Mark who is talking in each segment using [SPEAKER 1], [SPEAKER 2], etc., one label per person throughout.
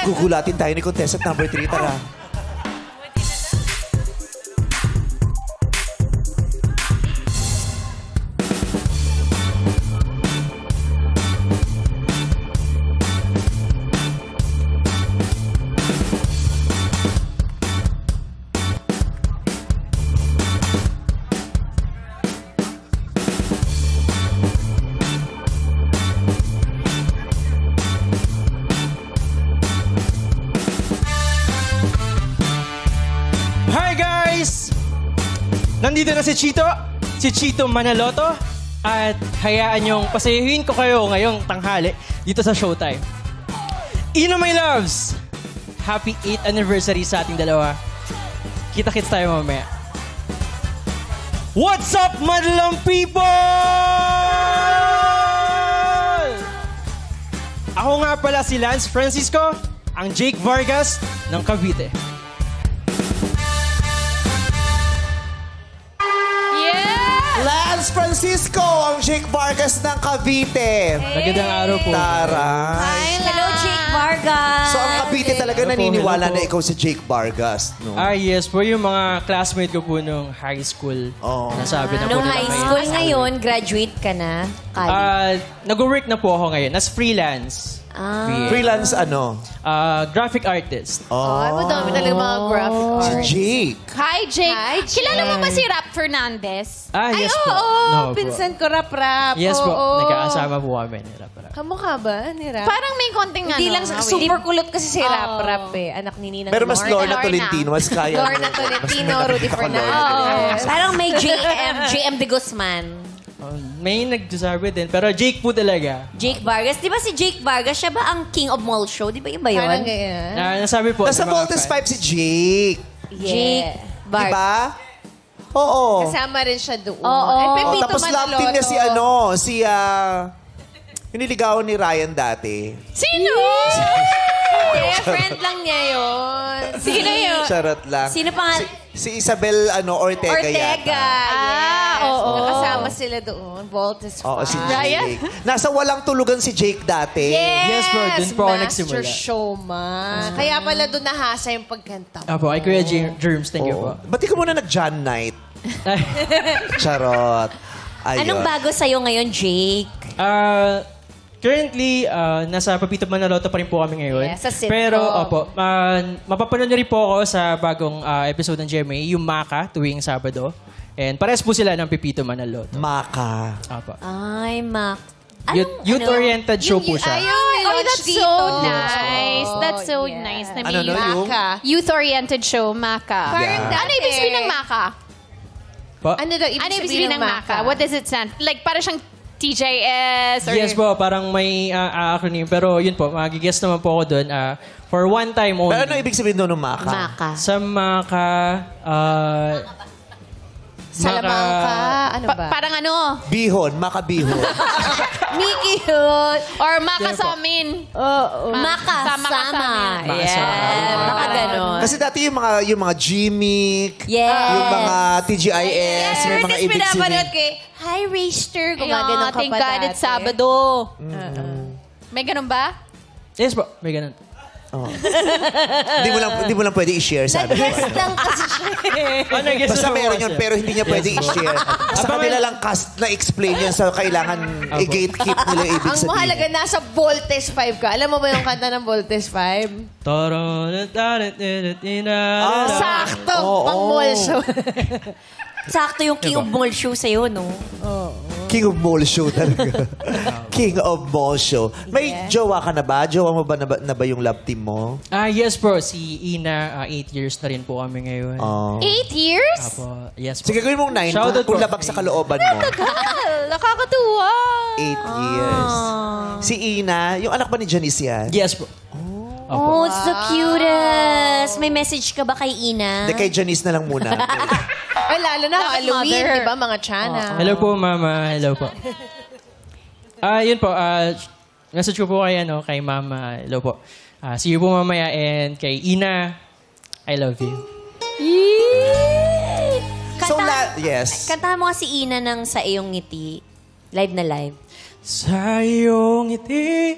[SPEAKER 1] Gugulatin tayo ni contestant number 3, tara.
[SPEAKER 2] Nandito na si Chito Manaloto. At hayaan niyong pasayahin ko kayo ngayong tanghali dito sa Showtime. Ina, my loves! Happy 8th anniversary sa ating dalawa. Kita-kits tayo mamaya. What's up, madlang people? Ako nga pala si Lance Francisco, ang Jake Vargas ng Cavite.
[SPEAKER 1] Lance Francisco, ang Jake Vargas ng Cavite.
[SPEAKER 2] Magandang araw po.
[SPEAKER 1] Taray.
[SPEAKER 3] Hello, Jake Vargas.
[SPEAKER 1] So, ang Cavite talaga naniniwala na ikaw si Jake Vargas, no?
[SPEAKER 2] Yes po. Yung mga classmate ko po nung high school. Nasabi na po
[SPEAKER 3] Nung
[SPEAKER 2] nila
[SPEAKER 3] high school ngayon, graduate ka na?
[SPEAKER 2] Nag-work na po ako ngayon as freelance.
[SPEAKER 1] Freelance ano?
[SPEAKER 2] Graphic artist.
[SPEAKER 4] Ay, madami talaga mga graphic
[SPEAKER 1] Si
[SPEAKER 4] artists.
[SPEAKER 1] Jake.
[SPEAKER 4] Hi, Jake. Kilala mo ba si Rap Fernandez?
[SPEAKER 2] Yes po.
[SPEAKER 4] Oo, pinsan ko rap-rap.
[SPEAKER 2] Yes po.
[SPEAKER 4] Oo.
[SPEAKER 2] Nagkakasama po kami.
[SPEAKER 4] Kamukha ba ni Rap? Parang may konting
[SPEAKER 3] Hindi lang, super kulot kasi si
[SPEAKER 4] Oo.
[SPEAKER 3] Rap eh. Anak ni Ninang
[SPEAKER 1] Pero mas Lorna
[SPEAKER 4] Lorna.
[SPEAKER 1] Tolentino, mas kaya.
[SPEAKER 4] Lorna Tolentino, Rudy Fernandez.
[SPEAKER 3] Vargas. Parang may JM de Guzman.
[SPEAKER 2] May nagsasabi din. Pero Jake po talaga.
[SPEAKER 3] Jake Vargas. Di ba si Jake Vargas, siya ba ang King of Mall Show? Di ba yun ba yun?
[SPEAKER 4] Parang ganyan.
[SPEAKER 2] Nasabi po.
[SPEAKER 1] Nasa
[SPEAKER 2] ng mga
[SPEAKER 1] Voltes
[SPEAKER 2] fans.
[SPEAKER 1] 5 si Jake.
[SPEAKER 3] Jake Vargas.
[SPEAKER 1] Diba? Oo.
[SPEAKER 4] Kasama rin siya doon.
[SPEAKER 3] Oo.
[SPEAKER 4] Eh,
[SPEAKER 1] Oh,
[SPEAKER 4] Pepito
[SPEAKER 1] tapos love team niya si yung niligawan ni Ryan dati.
[SPEAKER 4] Sino? Friend lang niya yun. Sino yun?
[SPEAKER 1] Charot lang.
[SPEAKER 3] Sino pa nga?
[SPEAKER 1] Si Isabel Ortega
[SPEAKER 4] Ortega.
[SPEAKER 1] yata.
[SPEAKER 4] Oo.
[SPEAKER 3] Nakasama
[SPEAKER 4] Nakasama sila doon. Voltes
[SPEAKER 1] Oo, si
[SPEAKER 4] Ryan?
[SPEAKER 1] Jake. Nasa walang tulugan si Jake dati.
[SPEAKER 2] Yes, bro. Doon po ako nagsimula.
[SPEAKER 4] Master showman. Kaya pala doon nahasa yung pagkanta.
[SPEAKER 2] Apo, ay Kuya Germs. Thank you po.
[SPEAKER 1] Ba't di ka muna nag-John Night? Charot. Ayun.
[SPEAKER 3] Anong bago sa'yo ngayon, Jake?
[SPEAKER 2] Currently, nasa Papito Manaloto pa rin po kami ngayon.
[SPEAKER 4] Yes, sa sitcom.
[SPEAKER 2] Pero, mapapanood niyo rin po ako sa bagong episode ng GMA, yung Maka, tuwing Sabado. And parehas po sila ng Pipito Manaloto.
[SPEAKER 1] Maka.
[SPEAKER 2] Apo.
[SPEAKER 3] Ay, Mac.
[SPEAKER 2] Youth-oriented show po siya.
[SPEAKER 4] Ayun,
[SPEAKER 5] that's
[SPEAKER 4] dito.
[SPEAKER 5] so nice. That's so nice na may
[SPEAKER 1] Yung?
[SPEAKER 5] youth-oriented show, Maka.
[SPEAKER 1] Parang
[SPEAKER 5] Ano ibig sabihin ng Maka?
[SPEAKER 4] Ano daw
[SPEAKER 5] Ano ibig sabihin ng Maka? What does it stand? Like, para siyang TJS? Or...
[SPEAKER 2] Yes po, parang may acronym. Pero yun po, magigess naman po ako doon. For one time only.
[SPEAKER 1] Pero ano ibig sabihin doon ng Maka?
[SPEAKER 3] Maka.
[SPEAKER 2] Sa Maka...
[SPEAKER 4] Salamangka. Ano ba?
[SPEAKER 5] Parang ano?
[SPEAKER 1] Bihon, Maka Bihon.
[SPEAKER 4] Mickey yun.
[SPEAKER 5] Or Maka sa amin.
[SPEAKER 3] Makasama.
[SPEAKER 2] Makasama.
[SPEAKER 3] Yes. Baka ganon.
[SPEAKER 1] Kasi dati yung mga Gmic,
[SPEAKER 3] Yes.
[SPEAKER 1] yung mga TGIS, may mga ibig sabihin.
[SPEAKER 4] Hi, Raster.
[SPEAKER 5] Ayun,
[SPEAKER 4] Gumagano ka
[SPEAKER 5] thank
[SPEAKER 4] pa
[SPEAKER 5] God
[SPEAKER 4] dati.
[SPEAKER 5] it's Sabado. May ganun ba?
[SPEAKER 2] Yes po, may ganun.
[SPEAKER 1] Hindi mo lang pwede i-share sa amin.
[SPEAKER 3] Nag-guest lang kasi siya.
[SPEAKER 1] Basta meron yun, pero hindi niya pwede i-share. Sa kanila lang cast na-explain yan, so kailangan i-gatekeep nila yung ibig
[SPEAKER 4] Ang
[SPEAKER 1] sabihin.
[SPEAKER 4] mahalaga, nasa Voltes 5 ka. Alam mo ba yung kanta ng Voltes 5? Sakto!
[SPEAKER 1] Oo.
[SPEAKER 4] Pang mall show.
[SPEAKER 3] Sakto yung King of Mall Show sa'yo, no?
[SPEAKER 1] King of Mall Show talaga. King of Mall Show. May jowa ka na ba? Jowa mo ba na ba yung love team mo?
[SPEAKER 2] Yes po, si Ina, 8 years na rin po kami ngayon.
[SPEAKER 5] 8 years?
[SPEAKER 2] Apo, yes po.
[SPEAKER 1] Sige, gawin mong 9
[SPEAKER 2] Shoutout
[SPEAKER 1] kung
[SPEAKER 2] po.
[SPEAKER 1] labag sa kalooban mo.
[SPEAKER 5] Nakakatuwa.
[SPEAKER 1] 8 years. Si Ina, yung anak ba ni Janice yan?
[SPEAKER 2] Yes po.
[SPEAKER 3] Oh, it's the cutest. May message ka ba kay Ina?
[SPEAKER 1] Hindi, kay Janice na lang muna.
[SPEAKER 4] Ay, lalo na Halloween,
[SPEAKER 5] mother.
[SPEAKER 4] di ba, mga tsana?
[SPEAKER 2] Hello po, Mama. Hello po. Yun po, message ko po kay Mama. Hello po. See you po mamaya. And kay Ina, I love you.
[SPEAKER 1] So, yes.
[SPEAKER 3] Kantahan mo kasi Ina ng Sa Iyong Ngiti. Live na live.
[SPEAKER 2] Sa iyong ngiti,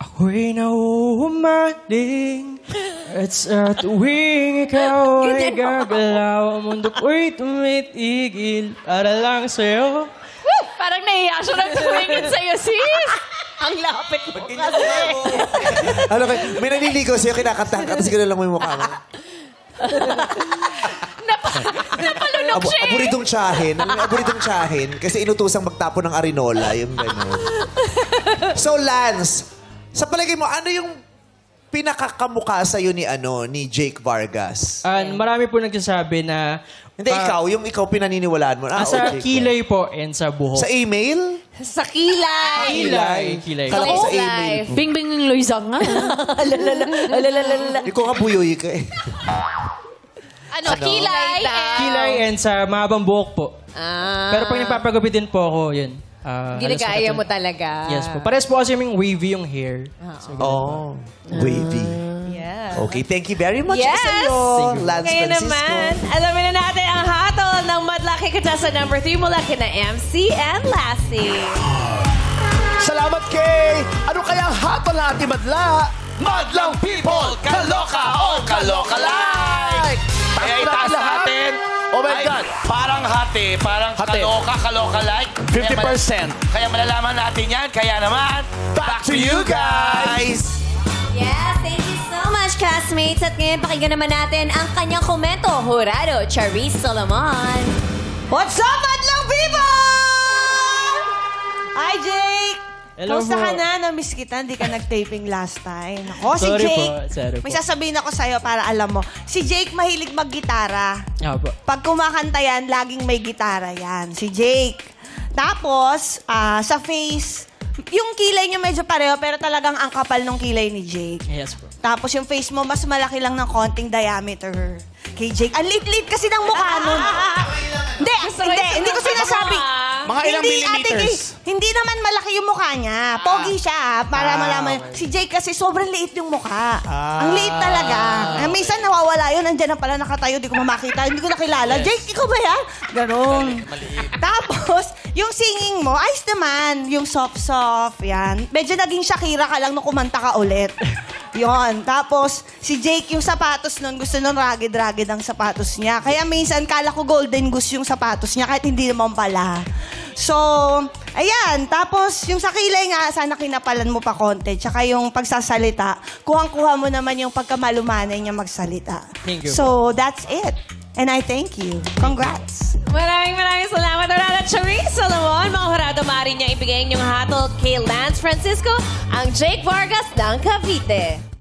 [SPEAKER 2] Ako'y nauhumaling at sa tuwing ikaw ay gagalaw, ang mundo ko'y tumitigil para lang sa'yo.
[SPEAKER 5] Parang naiiyak siya ng tumingin sa'yo, sis.
[SPEAKER 3] Ang lapit mo.
[SPEAKER 1] Ano kayo? May naliligaw sa'yo, kinakanta ka, tapos gano'n lang mo yung mukha mo.
[SPEAKER 5] Napalunok siya eh.
[SPEAKER 1] Aburitong tsahin. Aburitong tsahin. Kasi inutosang magtapo ng arinola. Yung gano'n. So, Lance, sa palagay mo, ano yung pinakakamukha sa'yo ni Jake Vargas?
[SPEAKER 2] Marami po nagsasabi na...
[SPEAKER 1] Hindi, yung ikaw pinaniniwalaan mo.
[SPEAKER 2] sa
[SPEAKER 1] Jake
[SPEAKER 2] kilay po and sa buhok.
[SPEAKER 1] Sa email?
[SPEAKER 4] Sa kilay.
[SPEAKER 2] Kilay.
[SPEAKER 1] Kala ko sa
[SPEAKER 4] Life.
[SPEAKER 1] email.
[SPEAKER 5] Bing-bing ng Loizang nga.
[SPEAKER 1] Ikaw nga buyoy ka eh.
[SPEAKER 5] Kilay.
[SPEAKER 2] Kilay and sa mahabang buhok po. Pero pag nagpapagupit din po ako, yun.
[SPEAKER 4] Ginagaya mo talaga.
[SPEAKER 2] Yes po. Pares po kasi yung wavy yung hair. So,
[SPEAKER 1] Oh, wavy.
[SPEAKER 4] Yeah.
[SPEAKER 1] Okay, thank you very much
[SPEAKER 4] Yes!
[SPEAKER 1] sa'yo, Lance
[SPEAKER 4] Ngayon
[SPEAKER 1] Francisco.
[SPEAKER 4] naman, alamin na natin ang hatol ng Madlaki Contestant number 3 mula kina MC and Lassie.
[SPEAKER 6] Salamat kay... Ano kaya ang hatol na ating madla? Madlang people! Kaloka o kaloka-like! Kaya itaas natin. Oh my God!
[SPEAKER 7] Parang hati, parang
[SPEAKER 6] Hati.
[SPEAKER 7] kaloka-like.
[SPEAKER 6] 50%.
[SPEAKER 7] Kaya malalaman natin yan. Kaya naman, back to you guys!
[SPEAKER 3] Yes, thank you so much, castmates. At ngayon, pakinggan naman natin ang kanyang komento. Jurado, Charisse Solomon.
[SPEAKER 4] What's up, Madlang people? Hi, Jake!
[SPEAKER 2] Hello
[SPEAKER 4] Kamusta
[SPEAKER 2] po.
[SPEAKER 4] ka na? Na-miss kita. Hindi ka nag-taping last time. Ako, si
[SPEAKER 2] Sorry po,
[SPEAKER 4] Jake.
[SPEAKER 2] sorry po.
[SPEAKER 4] May sasabihin ako sa'yo para alam mo. Si Jake mahilig mag-gitara.
[SPEAKER 2] po.
[SPEAKER 4] Pag kumakanta yan, laging may gitara yan. Si Jake. Tapos, sa face, yung kilay niyo medyo pareho, pero talagang ang kapal ng kilay ni Jake.
[SPEAKER 2] Yes po.
[SPEAKER 4] Tapos yung face mo, mas malaki lang ng konting diameter. Kay Jake, ang liit-liit kasi ng mukha nun. Hindi ko sinasabi.
[SPEAKER 6] Mga ilang millimeters?
[SPEAKER 4] Hindi naman malaki yung mukha niya. Pogi siya, para malaman. Si Jake kasi sobrang liit yung mukha. Ang liit talaga. Minsan nawawala yun, andyan na pala nakatayo, di ko mamakita, hindi ko nakilala. Jake, ikaw ba yan? Ganon. Tapos, yung singing mo, ayos naman. Yung soft-soft, yan. Medyo naging Shakira ka lang nung kumanta ka ulit. Yon. Tapos, si Jake, yung sapatos nun, gusto nun ragged-ragged ang sapatos niya. Kaya minsan, kala ko golden goose yung sapatos niya, kahit hindi naman pala. So, ayan. Tapos, yung sa kilay nga, sana kinapalan mo pa konti. Tsaka yung pagsasalita, kuhang-kuha mo naman yung pagkamalumanay niya magsalita.
[SPEAKER 2] Thank you.
[SPEAKER 4] So, that's it. And I thank you. Congrats.
[SPEAKER 8] Maraming salamat, Dorada Charisse Solomon. Mga hurado, maaari niya ibigay yung hatol kay Lance Francisco, ang Jake Vargas ng Cavite.